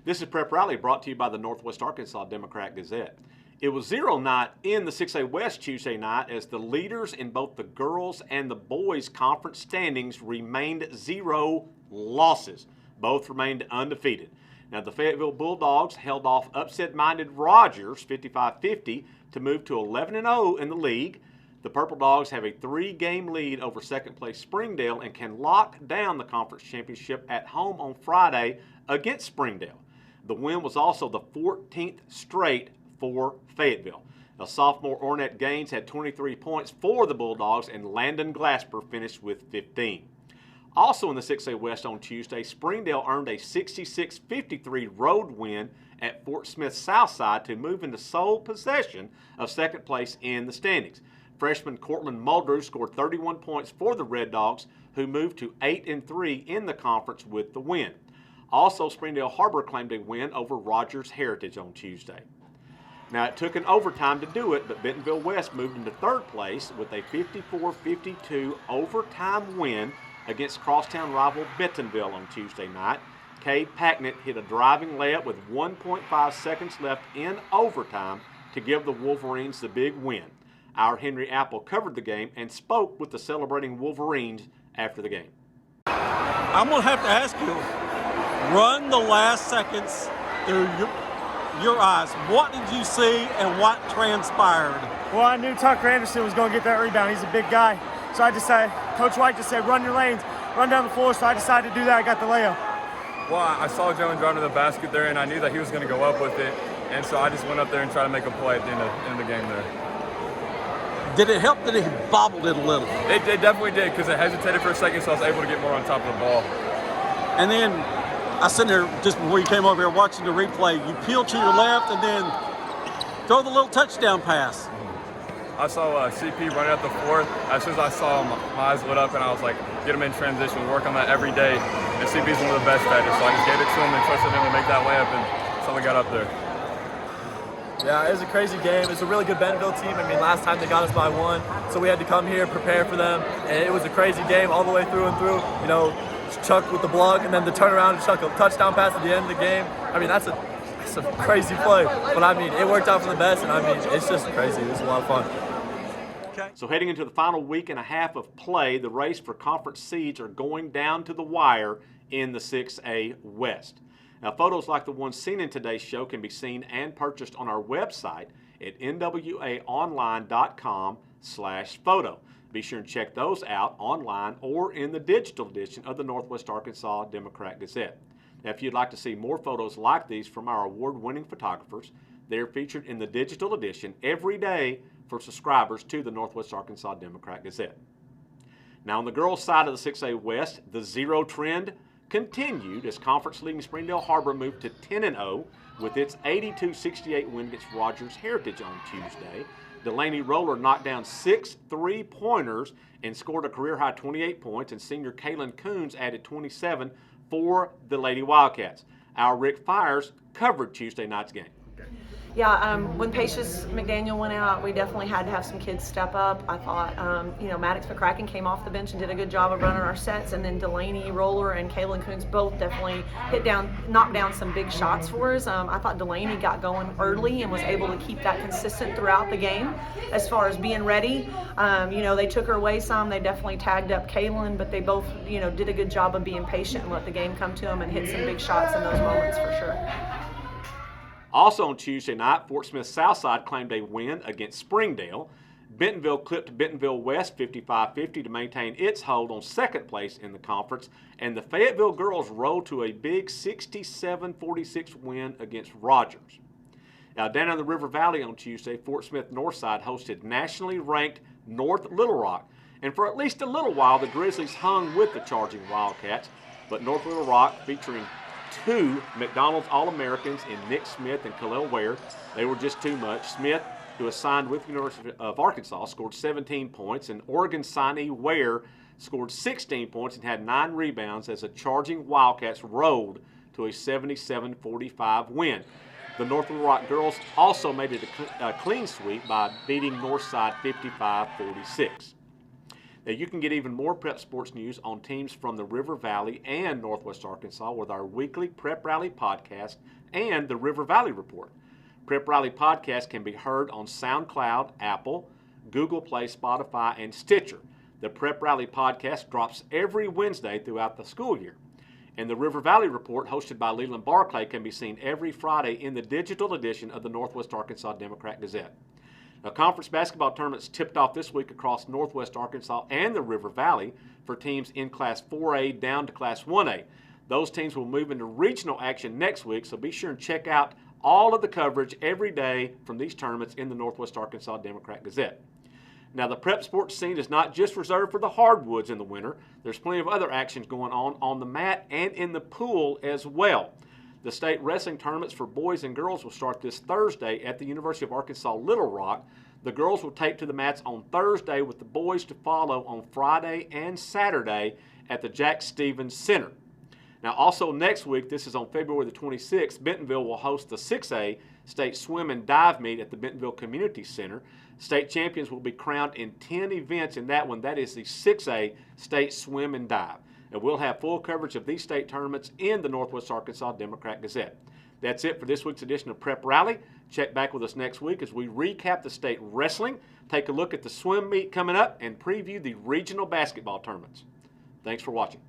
This is Prep Rally brought to you by the Northwest Arkansas Democrat-Gazette. It was 0-0 in the 6A West Tuesday night as the leaders in both the girls and the boys conference standings remained 0 losses. Both remained undefeated. Now the Fayetteville Bulldogs held off upset-minded Rogers 55-50 to move to 11-0 in the league. The Purple Dogs have a 3-game lead over second-place Springdale and can lock down the conference championship at home on Friday against Springdale. The win was also the 14th straight for Fayetteville. Now, sophomore Ornette Gaines had 23 points for the Bulldogs, and Landon Glasper finished with 15. Also in the 6A West on Tuesday, Springdale earned a 66-53 road win at Fort Smith Southside to move into sole possession of second place in the standings. Freshman Courtland Muldrew scored 31 points for the Red Dogs, who moved to 8-3 in the conference with the win. Also, Springdale Harbor claimed a win over Rogers Heritage on Tuesday. Now, it took an overtime to do it, but Bentonville West moved into third place with a 54-52 overtime win against crosstown rival Bentonville on Tuesday night. Cade Packnett hit a driving layup with 1.5 seconds left in overtime to give the Wolverines the big win. Our Henry Apple covered the game and spoke with the celebrating Wolverines after the game. I'm going to have to ask you, run the last seconds through your eyes. What did you see and what transpired? Well, I knew Tucker Anderson was going to get that rebound. He's a big guy. So I decided, Coach White just said, run your lanes, run down the floor. So I decided to do that. I got the layup. Well, I saw Jones run to the basket there, and I knew that he was going to go up with it. And so I just went up there and tried to make a play at the end of the game there. Did it help that he bobbled it a little? It definitely did, because it hesitated for a second, so I was able to get more on top of the ball. And then I was sitting there just before you came over here watching the replay. You peel to your left and then throw the little touchdown pass. I saw CP running at the fourth. As soon as I saw him, my eyes lit up, and I was like, get him in transition. We work on that every day. And CP's one of the best at it, so I just gave it to him and trusted him to make that layup, and something got up there. Yeah, it was a crazy game. It's a really good Bentonville team. I mean, last time they got us by 1, so we had to come here, prepare for them, and it was a crazy game all the way through and through. You know, Chuck with the block, and then the turnaround and Chuck a touchdown pass at the end of the game. I mean, that's a crazy play, but I mean, it worked out for the best, and I mean, it's just crazy. It was a lot of fun. Okay. So heading into the final week and a half of play, the race for conference seeds are going down to the wire in the 6A West. Now, photos like the ones seen in today's show can be seen and purchased on our website at nwaonline.com/photo. Be sure and check those out online or in the digital edition of the Northwest Arkansas Democrat-Gazette. Now, if you'd like to see more photos like these from our award-winning photographers, they're featured in the digital edition every day for subscribers to the Northwest Arkansas Democrat-Gazette. Now, on the girls' side of the 6A West, the 0 trend continued as conference-leading Springdale Harbor moved to 10-0 with its 82-68 win against Rogers Heritage on Tuesday. Delaney Roller knocked down 6 3-pointers and scored a career-high 28 points, and senior Kaylin Coons added 27 for the Lady Wildcats. Our Rick Fires covered Tuesday night's game. Yeah, when Patience McDaniel went out, we definitely had to have some kids step up. I thought, Maddox McCracken came off the bench and did a good job of running our sets, and then Delaney Roller and Kaylin Coons both definitely knocked down some big shots for us. I thought Delaney got going early and was able to keep that consistent throughout the game as far as being ready. They took her away some. They definitely tagged up Kaylin, but they both, did a good job of being patient and let the game come to them and hit some big shots in those moments for sure. Also on Tuesday night, Fort Smith Southside claimed a win against Springdale. Bentonville clipped Bentonville West 55-50 to maintain its hold on second place in the conference, and the Fayetteville girls rolled to a big 67-46 win against Rogers. Now, down in the River Valley on Tuesday, Fort Smith Northside hosted nationally ranked North Little Rock, and for at least a little while, the Grizzlies hung with the charging Wildcats, but North Little Rock, featuring 2 McDonald's All-Americans in Nick Smith and Khalil Ware. They were just too much. Smith, who was signed with the University of Arkansas, scored 17 points, and Oregon signee Ware scored 16 points and had 9 rebounds as the charging Wildcats rolled to a 77-45 win. The North Little Rock girls also made it a clean sweep by beating Northside 55-46. Now, you can get even more prep sports news on teams from the River Valley and Northwest Arkansas with our weekly Prep Rally podcast and the River Valley Report. Prep Rally podcast can be heard on SoundCloud, Apple, Google Play, Spotify, and Stitcher. The Prep Rally podcast drops every Wednesday throughout the school year. And the River Valley Report, hosted by Leland Barclay, can be seen every Friday in the digital edition of the Northwest Arkansas Democrat-Gazette. Now, conference basketball tournaments tipped off this week across Northwest Arkansas and the River Valley for teams in Class 4A down to Class 1A. Those teams will move into regional action next week, so be sure and check out all of the coverage every day from these tournaments in the Northwest Arkansas Democrat-Gazette. Now, the prep sports scene is not just reserved for the hardwoods in the winter. There's plenty of other actions going on the mat and in the pool as well. The state wrestling tournaments for boys and girls will start this Thursday at the University of Arkansas Little Rock. The girls will take to the mats on Thursday, with the boys to follow on Friday and Saturday at the Jack Stevens Center. Now, also next week, this is on February the 26th, Bentonville will host the 6A state swim and dive meet at the Bentonville Community Center. State champions will be crowned in 10 events in that one. That is the 6A state swim and dive. And we'll have full coverage of these state tournaments in the Northwest Arkansas Democrat-Gazette. That's it for this week's edition of Prep Rally. Check back with us next week as we recap the state wrestling, take a look at the swim meet coming up, and preview the regional basketball tournaments. Thanks for watching.